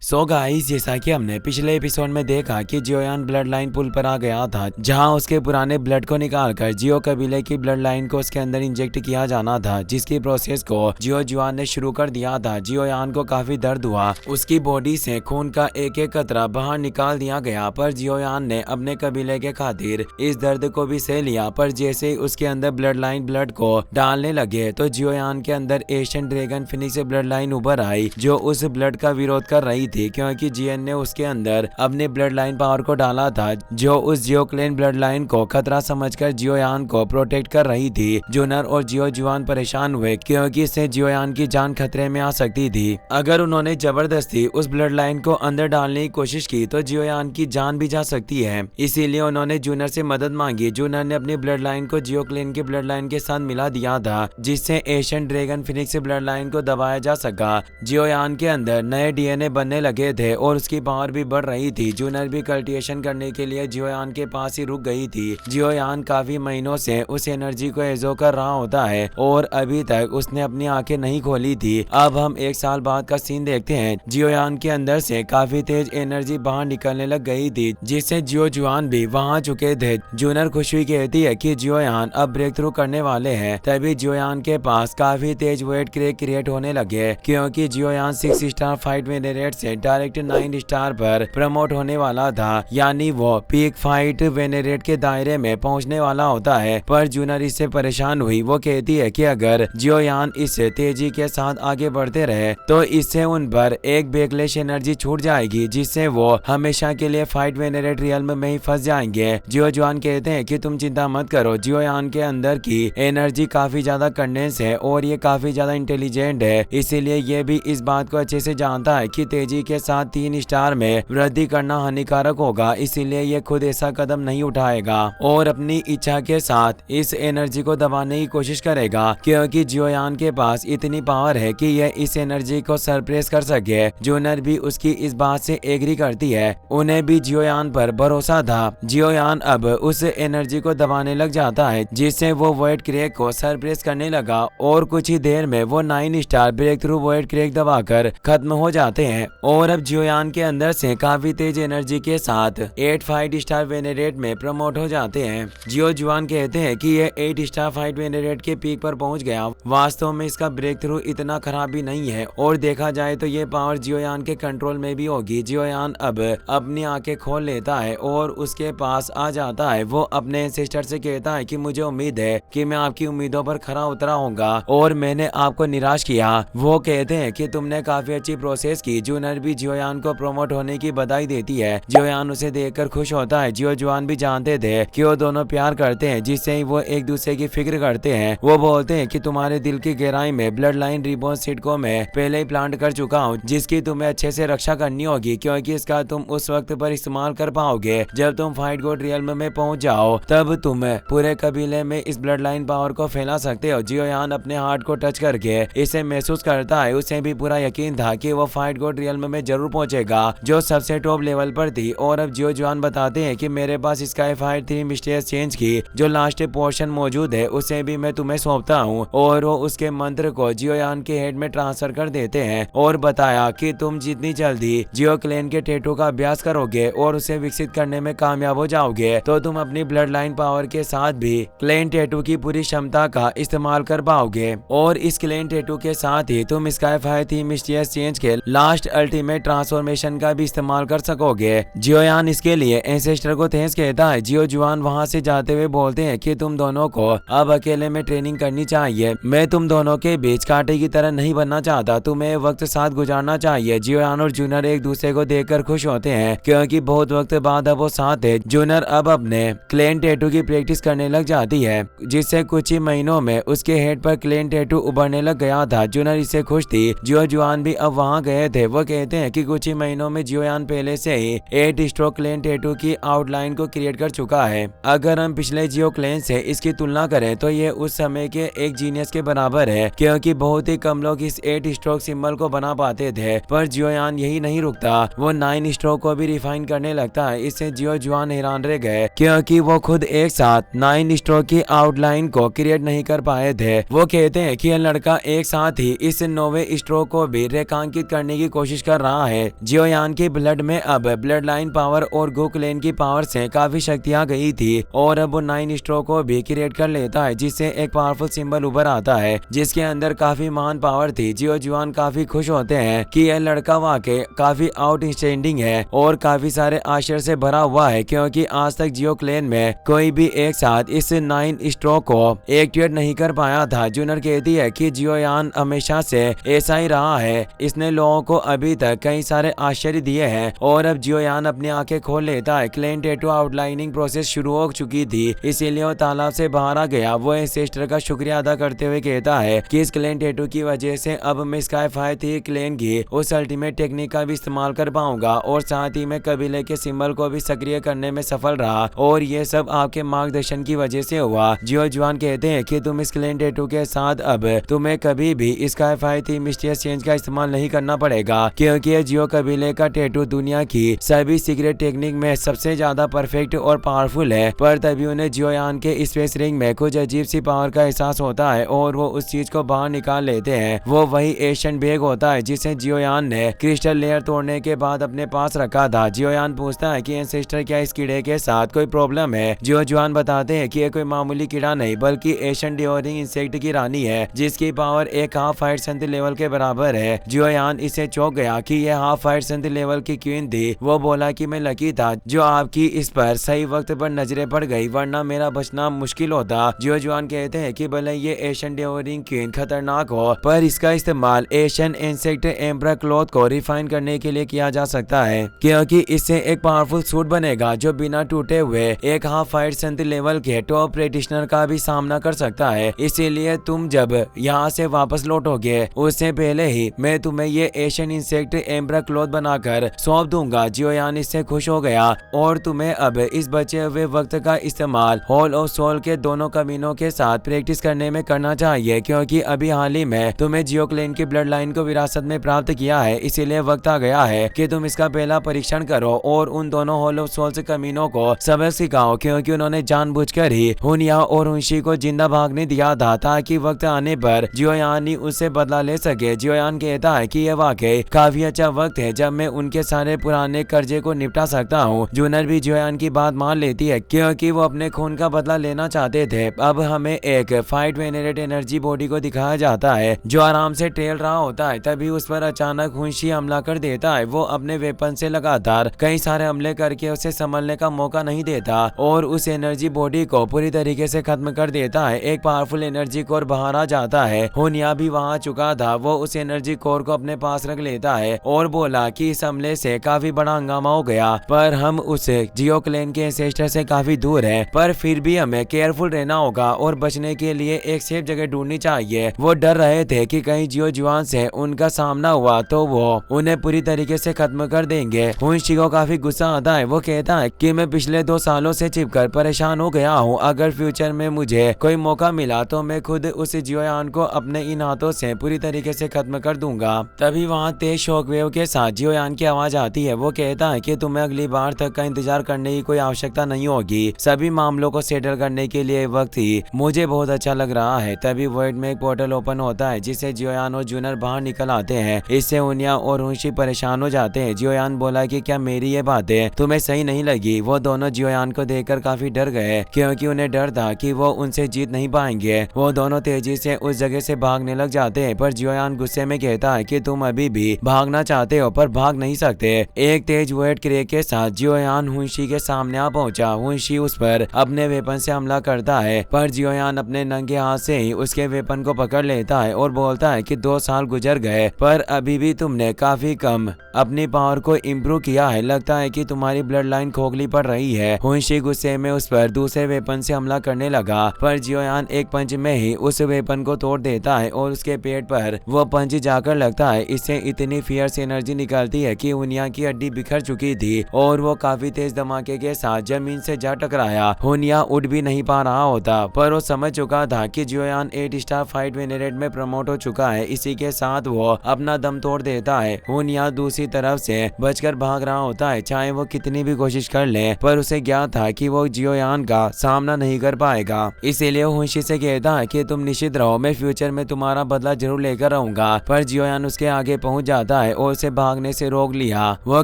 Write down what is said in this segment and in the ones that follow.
So guys, जैसा कि हमने पिछले एपिसोड में देखा कि जियोयान ब्लड लाइन पुल पर आ गया था, जहां उसके पुराने ब्लड को निकालकर जियो कबीले की ब्लड लाइन को उसके अंदर इंजेक्ट किया जाना था, जिसकी प्रोसेस को जियो जुआन ने शुरू कर दिया था। जियोयान को काफी दर्द हुआ, उसकी बॉडी से खून का एक एक कतरा बाहर निकाल दिया गया, पर जियोयान ने अपने कबीले के खातिर इस दर्द को भी सह लिया। पर जैसे ही उसके अंदर ब्लड लाइन ब्लड को डालने लगे तो जियोयान के अंदर Asian dragon Phoenix blood line उभर आई, जो उस ब्लड का विरोध कर रही थी, क्योंकि जीएन ने उसके अंदर अपने ब्लड लाइन पावर को डाला था, जो उस जियो क्लेन ब्लड लाइन को खतरा समझकर जियोयान को प्रोटेक्ट कर रही थी। जूनर और जियो जुआन परेशान हुए, क्योंकि इससे जियोयान की जान खतरे में आ सकती थी। अगर उन्होंने जबरदस्ती उस ब्लड लाइन को अंदर डालने की कोशिश की तो जियोयान की जान भी जा सकती है। इसीलिए उन्होंने जूनर से मदद मांगी। जूनर ने अपनी ब्लड लाइन को जियो क्लेन के ब्लड लाइन के साथ मिला दिया था, जिससे Asian dragon Phoenix blood line को दबाया जा सका। जियोयान के अंदर नए डीएनए बनने लगे थे और उसकी पावर भी बढ़ रही थी। जूनर भी कल्टिवेशन करने के लिए जियोयान के पास ही रुक गई थी। जियोयान काफी महीनों से उस एनर्जी को एजो कर रहा होता है और अभी तक उसने अपनी आंखें नहीं खोली थी। अब हम एक साल बाद का सीन देखते हैं। जियोयान के अंदर से काफी तेज एनर्जी बाहर निकलने लग गई थी, जिससे जियो जुआन भी वहां चुके थे। जूनर खुशी कहती है कि जियोयान अब ब्रेक थ्रू करने वाले हैं। तभी जियोयान के पास काफी तेज वेट क्रैक क्रिएट होने लगे, क्योंकि जियोयान 6 स्टार फाइट वेनेरेट से डायरेक्ट 9 स्टार पर प्रमोट होने वाला था, यानी वो पीक फाइट वेनेरेट के दायरे में पहुंचने वाला होता है। पर जूनर इससे परेशान हुई। वो कहती है कि अगर जियोयान इससे तेजी के साथ आगे बढ़ते रहे तो इससे उन पर एक बैकलैश एनर्जी छूट जाएगी, जिससे वो हमेशा के लिए फाइट वेनेरेट रियल्म में ही फंस जाएंगे। जियो जुआन कहते हैं कि तुम चिंता मत करो, जियोयान के अंदर की एनर्जी काफी ज्यादा कंडेंस है और ये काफी ज्यादा इंटेलिजेंट है, इसीलिए ये भी इस बात को अच्छे से जानता है कि तेजी के साथ 3 स्टार में वृद्धि करना हानिकारक होगा। इसीलिए ये खुद ऐसा कदम नहीं उठाएगा और अपनी इच्छा के साथ इस एनर्जी को दबाने की कोशिश करेगा, क्योंकि जियोयान के पास इतनी पावर है कि यह इस एनर्जी को सरप्रेस कर सके। जूनर भी उसकी इस बात से एग्री करती है। उन्हें भी जियोयान पर भरोसा था। जियोयान अब उस एनर्जी को दबाने लग जाता है, जिससे वो वॉइड क्रैक को सरप्रेस करने लगा और कुछ ही देर में वो 9 star break through void crack दबाकर खत्म हो जाते हैं। और अब जियोयान के अंदर से काफी तेज एनर्जी के साथ 8 फाइट स्टार वेनेरेट में प्रमोट हो जाते हैं। जियो जुआन कहते हैं कि ये 8 स्टार फाइट वेनेरेट के पीक पर पहुंच गया। वास्तव में इसका ब्रेक थ्रू इतना खराब भी नहीं है और देखा जाए तो ये पावर जियोयान के कंट्रोल में भी होगी। जियोयान अब अपनी आंखें खोल लेता है और उसके पास आ जाता है। वो अपने सिस्टर से कहता है कि मुझे उम्मीद है कि मैं आपकी उम्मीदों पर खरा उतरा होगा और मैंने आपको निराश किया। वो कहते हैं कि तुमने काफी अच्छी प्रोसेस की। जूनर भी जियोयान को प्रमोट होने की बधाई देती है। जियोयान उसे देखकर खुश होता है। जियो जुआन भी जानते थे कि वो दोनों प्यार करते हैं, जिससे ही वो एक दूसरे की फिक्र करते हैं। वो बोलते हैं कि तुम्हारे दिल की गहराई में ब्लड लाइन रिबॉन सीड को मैं पहले ही प्लांट कर चुका हूँ, जिसकी तुम्हें अच्छे से रक्षा करनी होगी, क्योंकि इसका तुम उस वक्त पर इस्तेमाल कर पाओगे जब तुम फाइट गॉड रियल्म में पहुंच जाओ। तब तुम पूरे कबीले में इस ब्लड लाइन पावर को फैला सकते हो। जियोयान अपने हार्ट को टच करके इसे महसूस करता है। उसे भी पूरा यकीन था कि वो फाइट गॉड रियल्म में जरूर पहुंचेगा, जो सबसे टॉप लेवल पर थी। और अब जियो जुआन बताते हैं कि मेरे पास स्काई फाइट 3 मिस्टीरियस चेंज की जो लास्ट पोर्शन मौजूद है, उसे भी मैं तुम्हें सौंपता हूँ। और वो उसके मंत्र को जियोयान के हेड में ट्रांसफर कर देते हैं और बताया कि तुम जितनी जल्दी जियो क्लेन के टैटू का अभ्यास करोगे और उसे विकसित करने में कामयाब हो जाओगे, तो तुम अपनी ब्लड लाइन पावर के साथ भी क्लेन टैटू की पूरी क्षमता का इस्तेमाल कर पाओगे। और इस क्लेन टैटू के साथ ही तुम स्काई फाइट 3 मिस्टीरियस चेंज के लास्ट अल्टीमेट ट्रांसफॉर्मेशन का भी इस्तेमाल कर सकोगे। जियोयान इसके लिए एंसेस्टर को थैंक्स कहता है। जियो जुआन वहां से जाते हुए बोलते हैं कि तुम दोनों को अब अकेले में ट्रेनिंग करनी चाहिए। मैं तुम दोनों के बीच कांटे की तरह नहीं बनना चाहता, तुम्हें वक्त साथ गुजारना चाहिए। जियोयान और जूनर एक दूसरे को देखकर खुश होते हैं, क्योंकि बहुत वक्त बाद अब वो साथ है। जूनर अब अपने क्लेन टैटू की प्रैक्टिस करने लग जाती है, जिससे कुछ ही महीनों में उसके हेड पर क्लेन टैटू उभरने लग गया था। जूनर इससे खुश थी। जियो जुआन भी अब वहां गए थे। वो कहते हैं कि कुछ ही महीनों में जियोयान पहले से ही 8 स्ट्रोक क्लेन टैटू की आउटलाइन को क्रिएट कर चुका है। अगर हम पिछले जियो क्लेन से इसकी तुलना करें तो ये उस समय के एक जीनियस के बराबर है, क्योंकि बहुत ही कम लोग इस 8 स्ट्रोक सिंबल को बना पाते थे। पर जियोयान यही नहीं रुकता, वो 9 स्ट्रोक को भी रिफाइन करने लगता है। इससे जियो जुआन हैरान रह गए, क्योंकि वो खुद एक साथ 9 स्ट्रोक की आउटलाइन को क्रिएट नहीं कर पाए थे। वो कहते हैं कि यह लड़का एक साथ ही इस 9वें स्ट्रोक को भी रेखांकित करने की कोशिश कर कर रहा है। जियोयान के ब्लड में अब ब्लड लाइन पावर और गोकुलेन की पावर से काफी शक्ति आ गई थी और अब वो 9 स्ट्रोक को भी क्रिएट कर लेता है, जिससे एक पावरफुल सिंबल उभर आता है जिसके अंदर काफी महान पावर थी। जियो जुआन काफी खुश होते हैं कि यह लड़का वाकई काफी आउटस्टैंडिंग है और काफी सारे आश्चर्य से भरा हुआ है, क्योंकि आज तक जियो क्लैन में कोई भी एक साथ इस 9 स्ट्रोक को एक्टिवेट नहीं कर पाया था। जूनर कहती है कि जियोयान हमेशा से ऐसा ही रहा है, इसने लोगों को अभी तक कई सारे आश्चर्य दिए हैं। और अब जियोयान अपनी आंखें खोल लेता है। क्लैन टैटू आउटलाइनिंग प्रोसेस शुरू हो चुकी थी, इसीलिए वो तालाब से बाहर आ गया। वो एंसेस्टर का शुक्रिया अदा करते हुए कहता है कि इस क्लैन टैटू की वजह से अब मैं स्काई फायर थी क्लैन की उस अल्टीमेट टेक्निक का भी इस्तेमाल कर पाऊंगा और साथ ही मैं कबीले के सिंबल को भी सक्रिय करने में सफल रहा और ये सब आपके मार्गदर्शन की वजह से हुआ। जियो जुआन कहते हैं कि तुम इस क्लैन टैटू के साथ अब तुम्हें कभी भी स्काई फायर थी मिस्टीरियस चेंज का इस्तेमाल नहीं करना पड़ेगा, क्योंकि ये जियो कबीले का टैटू दुनिया की सभी सीक्रेट टेक्निक में सबसे ज्यादा परफेक्ट और पावरफुल है। पर तभी उन्हें जियोयान के स्पेस रिंग में कुछ अजीब सी पावर का एहसास होता है और वो उस चीज को बाहर निकाल लेते हैं। वो वही एशियन बैग होता है जिसे जियोयान ने क्रिस्टल लेयर तोड़ने के बाद अपने पास रखा था। जियोयान पूछता है कि एंसेस्टर क्या इस कीड़े के साथ कोई प्रॉब्लम है। जियो जुआन बताते हैं कि ये कोई मामूली कीड़ा नहीं बल्कि एशियन डिओरिंग इंसेक्ट की रानी है जिसकी पावर एक हाफ फायर संत लेवल के बराबर है। जियोयान इसे चौंक गया कि यह हाफ फायर संत लेवल की क्वीन थी। वो बोला कि मैं लकी था जो आपकी इस पर सही वक्त पर नजरें पड़ गई, वरना मेरा बचना मुश्किल होता। जियो जुआन कहते हैं कि भले ये एशियन डिओरिंग क्वीन खतरनाक हो पर इसका इस्तेमाल एशियन इंसेक्ट एम्ब्रा क्लॉथ को रिफाइन करने के लिए किया जा सकता है, क्योंकि इससे एक पावरफुल सूट बनेगा जो बिना टूटे हुए एक हाफ फायर संत लेवल के टॉप प्रैक्टिशनर का भी सामना कर सकता है। इसीलिए तुम जब यहाँ से वापस लौटोगे उससे पहले ही मैं तुम्हें ये एशियन इंसेक्ट एम्ब्रा क्लॉथ बनाकर सौंप दूंगा। जियोयान इससे खुश हो गया और तुम्हें अब इस बचे हुए वक्त का इस्तेमाल हॉल ऑफ सोल के दोनों कमीनों के साथ प्रैक्टिस करने में करना चाहिए, क्योंकि अभी हाल ही में तुम्हें जियो क्लैन की ब्लड लाइन को विरासत में प्राप्त किया है। इसीलिए वक्त आ गया है कि तुम इसका पहला परीक्षण करो और उन दोनों हॉल ऑफ सोल्स कमीनों को सबक सिखाओ, क्योंकि उन्होंने जानबूझकर ही हुनिया और हुंशी को जिंदा भागने दिया था ताकि वक्त आने पर जियोयान ही उससे बदला ले सके। जियोयान कहता है कि यह वाकई काफी अच्छा वक्त है जब मैं उनके सारे पुराने कर्जे को निपटा सकता हूँ। जूनर भी जियोयान की बात मान लेती है क्योंकि वो अपने खून का बदला लेना चाहते थे। अब हमें एक फाइट वेनरेट एनर्जी बॉडी को दिखाया जाता है जो आराम से टहल रहा होता है। तभी उस पर अचानक हुंशी हमला कर देता है। वो अपने वेपन से लगातार कई सारे हमले करके उसे संभलने का मौका नहीं देता और उस एनर्जी बॉडी को पूरी तरीके से खत्म कर देता है। एक पावरफुल एनर्जी कोर बाहर आ जाता है। हुनिया भी वहां चुका था। वो उस एनर्जी कोर को अपने पास रख लेता है और बोला कि इस हमले से काफी बड़ा हंगामा हो गया, पर हम उस जियो क्लैन के एंसेस्टर से काफी दूर है, पर फिर भी हमें केयरफुल रहना होगा और बचने के लिए एक सेफ जगह ढूंढनी चाहिए। वो डर रहे थे कि कहीं जियो जुआन से उनका सामना हुआ तो वो उन्हें पूरी तरीके से खत्म कर देंगे। हुंशी को काफी गुस्सा आता है। वो कहता है कि मैं पिछले 2 सालों से चिपकर परेशान हो गया हूँ। अगर फ्यूचर में मुझे कोई मौका मिला तो मैं खुद उस जियोयान को अपने इन हाथों से पूरी तरीके से खत्म कर दूंगा। तभी वहाँ तेज शॉकवेव के साथ जियोयान की आवाज आती है। वो कहता है कि तुम्हें अगली बार तक का इंतजार करने की कोई आवश्यकता नहीं होगी, सभी मामलों को सेटल करने के लिए वक्त ही मुझे बहुत अच्छा लग रहा है। तभी वर्ल्ड में एक पोर्टल ओपन होता है जिससे जियोयान और जूनर बाहर निकल आते हैं। इससे हुनिया और हुंशी परेशान हो जाते हैं। जियोयान बोला कि क्या मेरी ये बातें तुम्हें सही नहीं लगी। वो दोनों जियोयान को देखकर काफी डर गए क्योंकि उन्हें डर था कि वो उनसे जीत नहीं पाएंगे। वो दोनों तेजी से उस जगह से भागने लग जाते हैं, पर जियोयान गुस्से में कहता है कि तुम अभी भी भागना चाहते हो पर भाग नहीं सकते। एक तेज वेट क्रेक के साथ जियोयान हुंशी के सामने आ पहुंचा। हुंशी उस पर अपने वेपन से हमला करता है, पर जियोयान अपने नंगे हाथ से ही उसके वेपन को पकड़ लेता है और बोलता है कि 2 साल गुजर गए पर अभी भी तुमने काफी कम अपनी पावर को इम्प्रूव किया है। लगता है कि तुम्हारी ब्लड लाइन खोखली पड़ रही है। हुंशी गुस्से में उस पर दूसरे वेपन से हमला करने लगा, पर जियोयान एक पंच में ही उस वेपन को तोड़ देता है और उसके पेट पर वो पंच जाकर लगता है। इससे इतनी फियर्स एनर्जी निकलती है कि हुनिया की हड्डी बिखर चुकी थी और वो काफी तेज धमाके के साथ जमीन से जा टकराया। हुनिया उठ भी नहीं पा रहा होता, पर वो समझ चुका था कि जियोयान 8 स्टार फाइट वेनरेट में प्रमोट हो चुका है। इसी के साथ वो अपना दम तोड़ देता है। हुनिया दूसरी तरफ से बचकर भाग रहा होता है। चाहे वो कितनी भी कोशिश कर ले, पर उसे ज्ञात था कि वो जियोयान का सामना नहीं कर पाएगा। इसीलिए हुंशी से कहता है कि तुम निश्चित रहो, मैं फ्यूचर में तुम्हारा बदला जरूर लेकर रहूंगा। पर जियोयान उसके आगे पहुंच जाता है और उसे भागने से रोक लिया। वो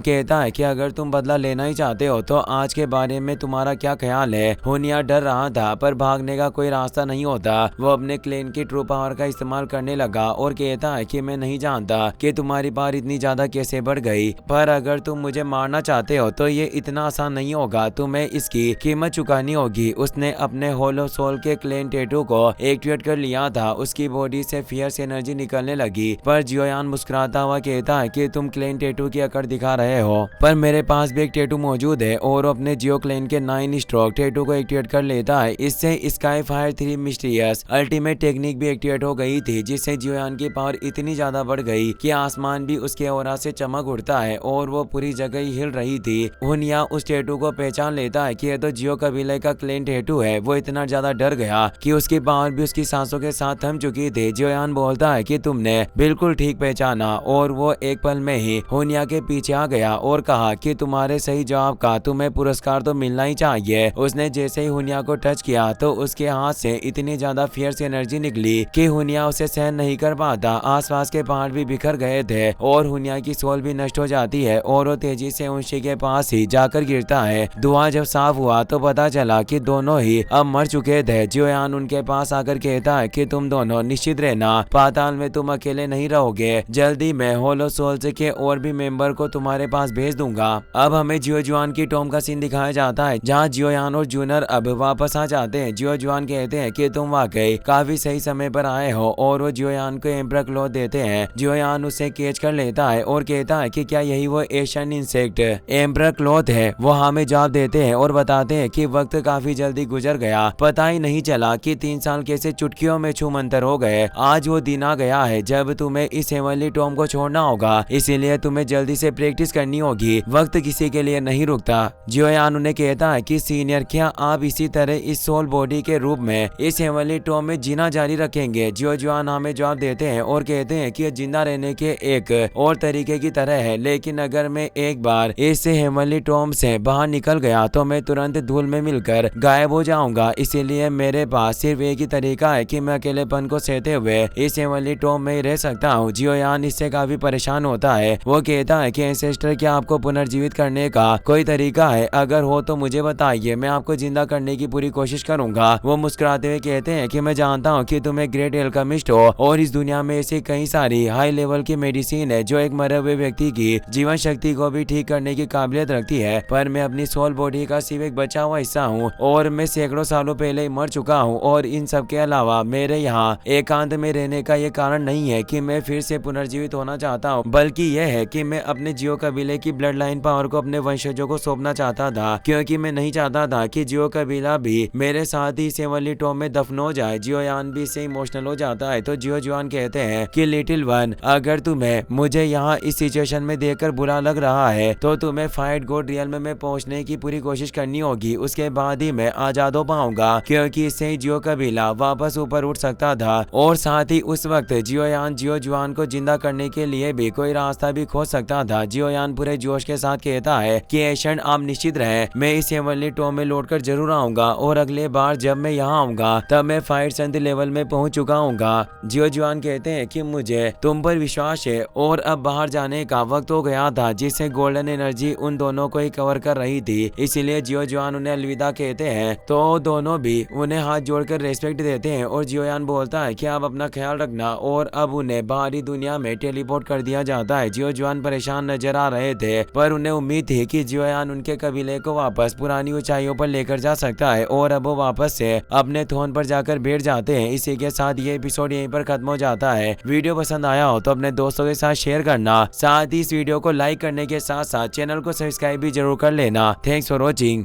कहता है कि अगर तुम बदला लेना ही चाहते हो तो आज के बारे में तुम्हारा क्या ख्याल है। हुनिया डर रहा था पर भागने का कोई रास्ता नहीं होता। वो अपने क्लेन की ट्रू पावर का इस्तेमाल करने लगा और कहता है कि मैं नहीं जानता कि तुम्हारी पावर इतनी ज्यादा कैसे बढ़ गई, पर अगर तुम मुझे मारना चाहते हो तो ये इतना आसान नहीं होगा, तुम्हें इसकी कीमत चुकानी होगी। उसने अपने होलो सोल के क्लेन टैटू को एक्टिवेट कर लिया था। उसकी बॉडी से फियर्स एनर्जी निकलने लगी, पर जियोयान मुस्कुराता हुआ कहता है कि तुम क्लेन टैटू की अकड़ दिखा रहे हो, पर मेरे पास भी एक टैटू मौजूद है। और अपने जियो क्लेन के 9 स्ट्रोक टैटू को एक्टिवेट कर लेता है। इससे sky fire 3 mysterious ultimate technique भी एक्टिवेट हो गई थी, जिससे जियोयान की पावर इतनी ज्यादा बढ़ गई कि आसमान भी उसके ऑरा से चमक उठता है और वो पूरी जगह ही हिल रही थी। हुनिया उस टैटू को पहचान लेता है कि यह तो जियो कबीले का क्लेन टैटू है। वो इतना ज्यादा डर गया कि उसकी पावर भी उसकी सांसों के साथ थम चुकी थी। जियोयान बोलता है कि तुमने बिल्कुल ठीक पहचाना, और वो एक पल में ही हुनिया के पीछे आ गया और कहा कि तुम्हारे सही जवाब का तुम्हें पुरस्कार तो मिलना ही चाहिए। उसने जैसे ही हुनिया को टच किया तो उसके हाथ से इतनी ज्यादा फियर्स एनर्जी निकली कि हुनिया उसे सहन नहीं कर पाता। आसपास के पहाड़ भी बिखर गए थे और हुनिया की सोल भी नष्ट हो जाती है और वो तेजी से उनशी के पास ही जाकर गिरता है। धुआं जब साफ हुआ तो पता चला कि दोनों ही अब मर चुके थे। जियोयान उनके पास आकर कहता है कि तुम दोनों निश्चित रहना, पाताल में तुम अकेले नहीं रहोगे। जल्दी मैं होलो सोल्स के और भी मेंबर को तुम्हारे पास भेज दूंगा। अब हमें जियो जुआन की टॉम का सीन दिखाया जाता है, जहाँ जियोयान और जूनर अब वापस आ जाते हैं। जियो जुआन कहते हैं कि तुम वाकई काफी सही समय पर आए हो, और वो जियोयान को एम्पर क्लॉथ देते हैं। जियोयान उसे कैच कर लेता है और कहता है कि क्या यही वो एशियन इंसेक्ट एम्पर क्लॉथ है। वो हमें जवाब देते हैं और बताते हैं कि वक्त काफी जल्दी गुजर गया, पता ही नहीं चला कि 3 साल कैसे चुटकियों में छूमंतर हो गए। आज वो दिन आ गया है जब तुम्हें इस हेवनली टॉम को छोड़ना होगा, इसीलिए तुम्हें जल्दी से प्रैक्टिस करनी होगी। वक्त किसी के लिए नहीं रुकता। जियोयान उन्हें कहता है कि सीनियर, क्या आप इसी तरह इस सोल बॉडी के रूप में इस हेवनली टॉम में जीना जारी रखेंगे। जियो जुआन हमें जवाब देते हैं और कहते हैं कि जिंदा रहने के एक और तरीके की तरह है, लेकिन अगर मैं एक बार इस हेवनली टॉम से बाहर निकल गया तो मैं तुरंत धूल में मिलकर गायब हो जाऊंगा। इसीलिए मेरे पास सिर्फ एक ही तरीका है कि मैं अकेलेपन को सहते हुए इस हेवनली टॉम में ही रह सकता हूँ। जियोयान इससे काफी परेशान होता है। वो कहता है कि एंसेस्टर, क्या आपको पुनर्जीवित करने का कोई तरीका है? अगर हो तो मुझे बताइए, मैं आपको जिंदा करने की पूरी कोशिश करूंगा। वो मुस्कुराते हुए कहते हैं कि मैं जानता हूँ कि तुम एक ग्रेट एल्केमिस्ट हो और इस दुनिया में ऐसी कई सारी हाई लेवल की मेडिसिन है जो एक मरे हुए व्यक्ति की जीवन शक्ति को भी ठीक करने की काबिलियत रखती है, पर मैं अपनी सोल बॉडी का सिर्फ एक बचा हुआ हिस्सा हूँ और मैं सैकड़ों सालों पहले ही मर चुका हूँ। और इन सब के अलावा मेरे यहाँ एकांत में रहने का ये कारण नहीं है कि मैं फिर से पुनर्जीवित होना चाहता हूँ, बल्कि यह है कि मैं अपने जियो कबीले की ब्लड लाइन पावर को अपने वंशजों को सौंपना चाहता था, क्योंकि मैं नहीं चाहता था कि जियो कबीला भी मेरे साथ ही सेवनली टॉम में दफन हो जाए। जियोयान भी इससे इमोशनल हो जाता है तो जियो जुआन कहते हैं कि लिटिल वन, अगर तुम्हें मुझे यहाँ इस सिचुएशन में देखकर बुरा लग रहा है तो तुम्हें फाइट गोड रियल में पहुंचने की पूरी कोशिश करनी होगी। उसके बाद ही मैं आजाद हो पाऊंगा, क्योंकि इससे ही जियो कबीला वापस ऊपर उठ सकता था। और साथ ही उस वक्त जियोयान जियो जुआन को जिंदा करने के लिए भी कोई रास्ता भी खोज सकता था। जियोयान पूरे जोश के साथ कहता है कि एशियन, आप निश्चित रहे, मैं इस हेवनली टॉम में लौटकर जरूर आऊंगा और अगले बार जब मैं यहाँ आऊंगा तब मैं फाइट संत लेवल में पहुंच चुका हूँगा। जियो जुआन कहते हैं कि मुझे तुम पर विश्वास है और अब बाहर जाने का वक्त हो गया था, जिससे गोल्डन एनर्जी उन दोनों को ही कवर कर रही थी। इसीलिए जियो जुआन उन्हें अलविदा कहते हैं तो दोनों भी उन्हें हाथ जोड़कर रेस्पेक्ट देते हैं और जियोयान बोलता है कि आप अपना ख्याल रखना, और अब उन्हें बाहरी दुनिया में टेलीपोर्ट कर दिया जाता है। जियो जुआन परेशान नजर आ रहे थे, पर उन्हें उम्मीद थी कि जियोयान उनके कबीले को वापस पुरानी ऊंचाइयों पर लेकर जा सकता है, और अब वो वापस से अपने थ्रोन पर जाकर बैठ जाते हैं। इसी के साथ ये एपिसोड यहीं पर खत्म हो जाता है। वीडियो पसंद आया हो तो अपने दोस्तों के साथ शेयर करना, साथ ही इस वीडियो को लाइक करने के साथ साथ चैनल को सब्सक्राइब भी जरूर कर लेना। Thanks for watching.